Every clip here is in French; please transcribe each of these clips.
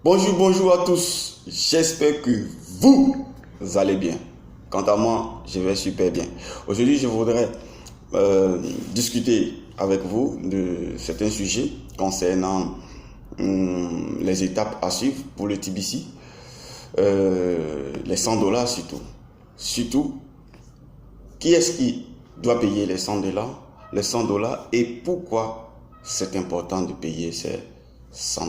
Bonjour à tous. J'espère que vous allez bien. Quant à moi, je vais super bien. Aujourd'hui, je voudrais discuter avec vous de certains sujets concernant les étapes à suivre pour le TBC, les $100 surtout. Surtout, qui est-ce qui doit payer les $100 et pourquoi c'est important de payer ces $100.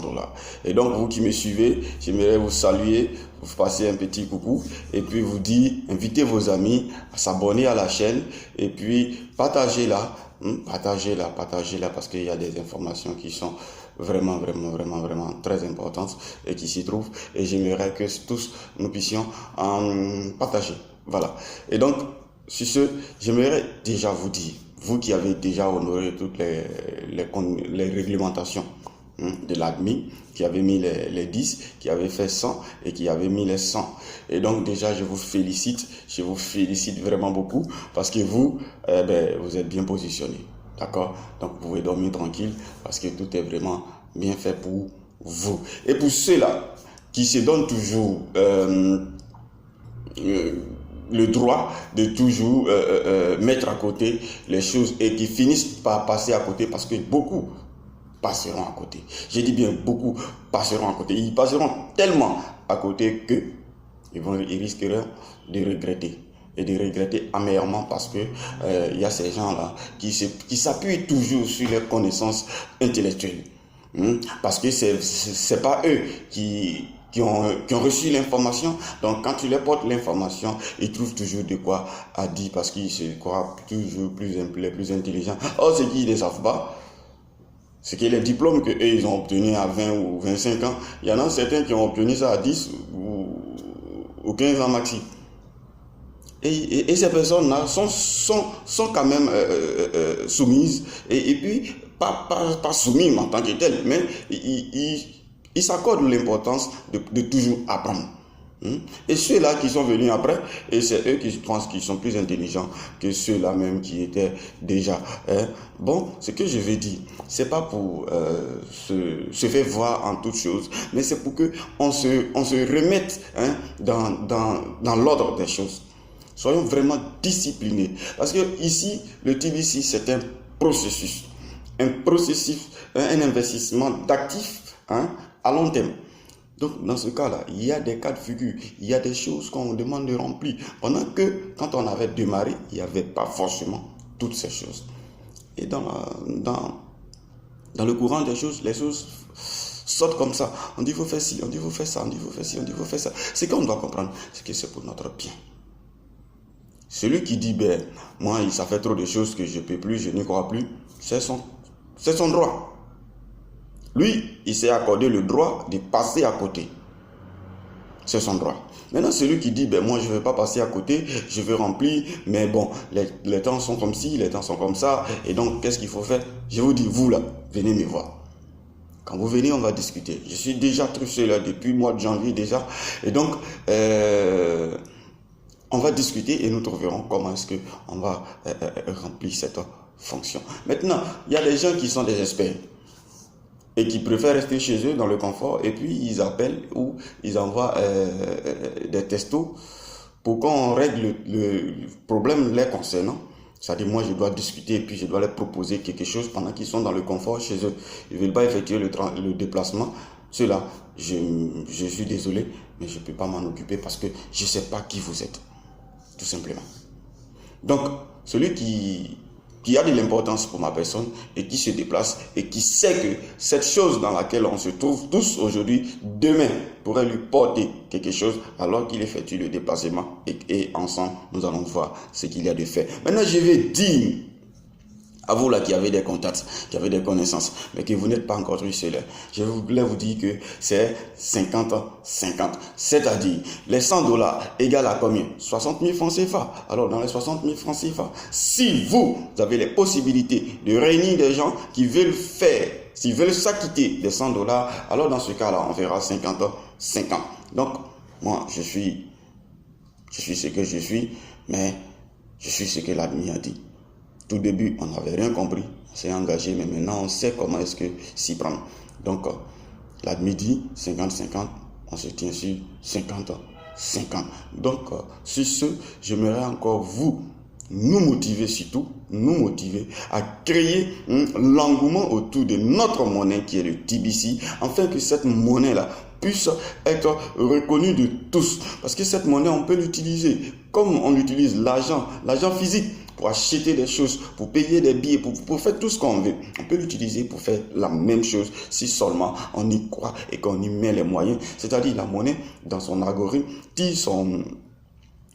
Et donc, vous qui me suivez, j'aimerais vous saluer, vous passer un petit coucou et puis vous dire, invitez vos amis à s'abonner à la chaîne et puis partagez-la parce qu'il y a des informations qui sont vraiment très importantes et qui s'y trouvent et j'aimerais que tous nous puissions en partager. Voilà. Et donc, sur ce, j'aimerais déjà vous dire, vous qui avez déjà honoré toutes les réglementations de l'admis, qui avait mis les 10, qui avait fait 100 et qui avait mis les 100. Et donc déjà, je vous félicite vraiment beaucoup parce que vous êtes bien positionné. D'accord? Donc vous pouvez dormir tranquille parce que tout est vraiment bien fait pour vous. Et pour ceux-là qui se donnent toujours le droit de toujours mettre à côté les choses et qui finissent par passer à côté parce que beaucoup passeront à côté. J'ai dit bien beaucoup passeront à côté. Ils passeront tellement à côté que ils risqueront de regretter. Et de regretter amèrement parce que y a ces gens-là qui s'appuient toujours sur leurs connaissances intellectuelles. Parce que c'est pas eux qui ont reçu l'information. Donc quand tu leur portes l'information, ils trouvent toujours de quoi à dire parce qu'ils se croient toujours les plus intelligents. Or, ce qu'ils ne savent pas, c'est que les diplômes que ils ont obtenus à 20 ou 25 ans, il y en a certains qui ont obtenu ça à 10 ou 15 ans maxi. Et ces personnes-là sont quand même soumises et puis pas soumises en tant que telles, mais ils s'accordent l'importance de toujours apprendre. Et ceux-là qui sont venus après, et c'est eux qui pensent qu'ils sont plus intelligents que ceux-là même qui étaient déjà. Bon, ce que je veux dire, c'est pas pour se faire voir en toutes choses, mais c'est pour que on se remette dans l'ordre des choses. Soyons vraiment disciplinés. Parce que ici, le TBC, c'est un processus, un investissement d'actifs à long terme. Donc, dans ce cas-là, il y a des cas de figure, il y a des choses qu'on demande de remplir. Pendant que, quand on avait démarré, il n'y avait pas forcément toutes ces choses. Et dans le courant des choses, les choses sortent comme ça. On dit, il faut faire ci, on dit, il faut faire ça, on dit, il faut faire ci, on dit, il faut faire ça. Ce qu'on doit comprendre, c'est que c'est pour notre bien. Celui qui dit, moi, ça fait trop de choses que je ne peux plus, je n'y crois plus, c'est son droit. Lui, il s'est accordé le droit de passer à côté. C'est son droit. Maintenant, celui qui dit, moi, je ne vais pas passer à côté, je veux remplir, mais bon, les temps sont comme ci, les temps sont comme ça, et donc, qu'est-ce qu'il faut faire? Je vous dis, vous là, venez me voir. Quand vous venez, on va discuter. Je suis déjà truffé là depuis le mois de janvier déjà, et donc, on va discuter et nous trouverons comment est-ce qu'on va remplir cette fonction. Maintenant, il y a des gens qui sont des experts et qui préfèrent rester chez eux dans le confort et puis ils appellent ou ils envoient des textos pour qu'on règle le problème les concernant. C'est-à-dire moi je dois discuter et puis je dois leur proposer quelque chose pendant qu'ils sont dans le confort chez eux. Ils ne veulent pas effectuer le déplacement. Ceux-là, je suis désolé, mais je ne peux pas m'en occuper parce que je ne sais pas qui vous êtes. Tout simplement. Donc, celui qui a de l'importance pour ma personne et qui se déplace et qui sait que cette chose dans laquelle on se trouve tous aujourd'hui, demain, pourrait lui porter quelque chose alors qu'il effectue le déplacement et ensemble, nous allons voir ce qu'il y a de fait. Maintenant, je vais dire à vous là qui avez des contacts, qui avez des connaissances, mais que vous n'êtes pas encore truffé là, je voulais vous dire que c'est 50-50. C'est-à-dire, les $100 égale à combien? 60 000 francs CFA. Alors, dans les 60 000 francs CFA, si vous avez les possibilités de réunir des gens qui veulent s'ils veulent s'acquitter des $100, alors dans ce cas-là, on verra 50-50. Donc, moi, je suis ce que je suis, mais je suis ce que l'admis a dit. Tout début, on n'avait rien compris, on s'est engagé, mais maintenant on sait comment est-ce que s'y prendre. Donc, L'admis dit 50-50, on se tient sur 50-50. Donc, sur ce, j'aimerais encore nous motiver surtout, nous motiver à créer l'engouement autour de notre monnaie qui est le TBC, afin que cette monnaie-là puisse être reconnue de tous. Parce que cette monnaie, on peut l'utiliser comme on utilise l'argent physique, pour acheter des choses, pour payer des billets, pour faire tout ce qu'on veut. On peut l'utiliser pour faire la même chose si seulement on y croit et qu'on y met les moyens. C'est-à-dire la monnaie, dans son algorithme, tire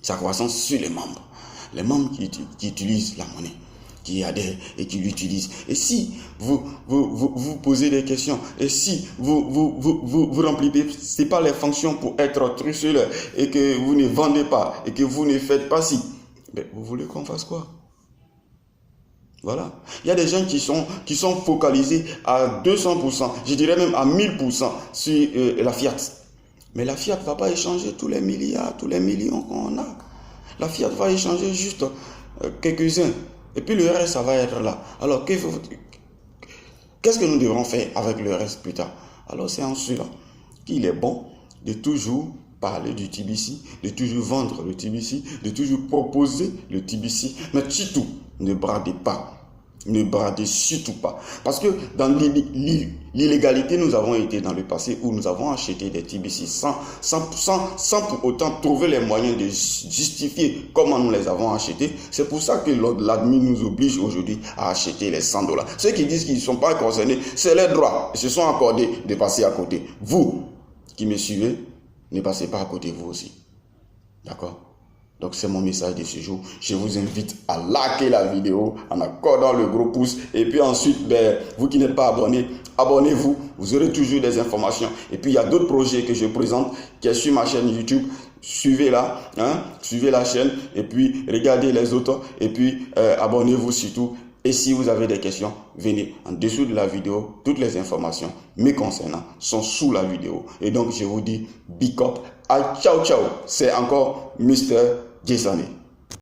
sa croissance sur les membres. Les membres qui utilisent la monnaie, qui adhèrent et qui l'utilisent. Et si vous posez des questions, et si vous remplissez pas les fonctions pour être truceleur, et que vous ne vendez pas, et que vous ne faites pas ci, mais vous voulez qu'on fasse quoi? Voilà. Il y a des gens qui sont focalisés à 200%, je dirais même à 1000% sur la fiat. Mais la fiat ne va pas échanger tous les milliards, tous les millions qu'on a. La fiat va échanger juste quelques-uns. Et puis le reste, ça va être là. Alors, qu'est-ce que nous devrons faire avec le reste plus tard? Alors, c'est en cela qu'il est bon de toujours parler du TBC, de toujours vendre le TBC, de toujours proposer le TBC. Mais surtout, ne bradez pas. Ne bradez surtout pas. Parce que dans l'illégalité, nous avons été dans le passé où nous avons acheté des TBC sans pour autant trouver les moyens de justifier comment nous les avons achetés. C'est pour ça que l'admin nous oblige aujourd'hui à acheter les $100. Ceux qui disent qu'ils ne sont pas concernés, c'est leur droit. Ils se sont accordés de passer à côté. Vous qui me suivez, ne passez pas à côté vous aussi. D'accord? Donc c'est mon message de ce jour. Je vous invite à liker la vidéo en accordant le gros pouce. Et puis ensuite, vous qui n'êtes pas abonné, abonnez-vous. Vous aurez toujours des informations. Et puis il y a d'autres projets que je présente qui est sur ma chaîne YouTube. Suivez-la, suivez la chaîne et puis regardez les autres. Et puis abonnez-vous surtout. Et si vous avez des questions, venez en dessous de la vidéo. Toutes les informations me concernant sont sous la vidéo. Et donc, je vous dis big up. Ciao, ciao. C'est encore Mr. Jesane.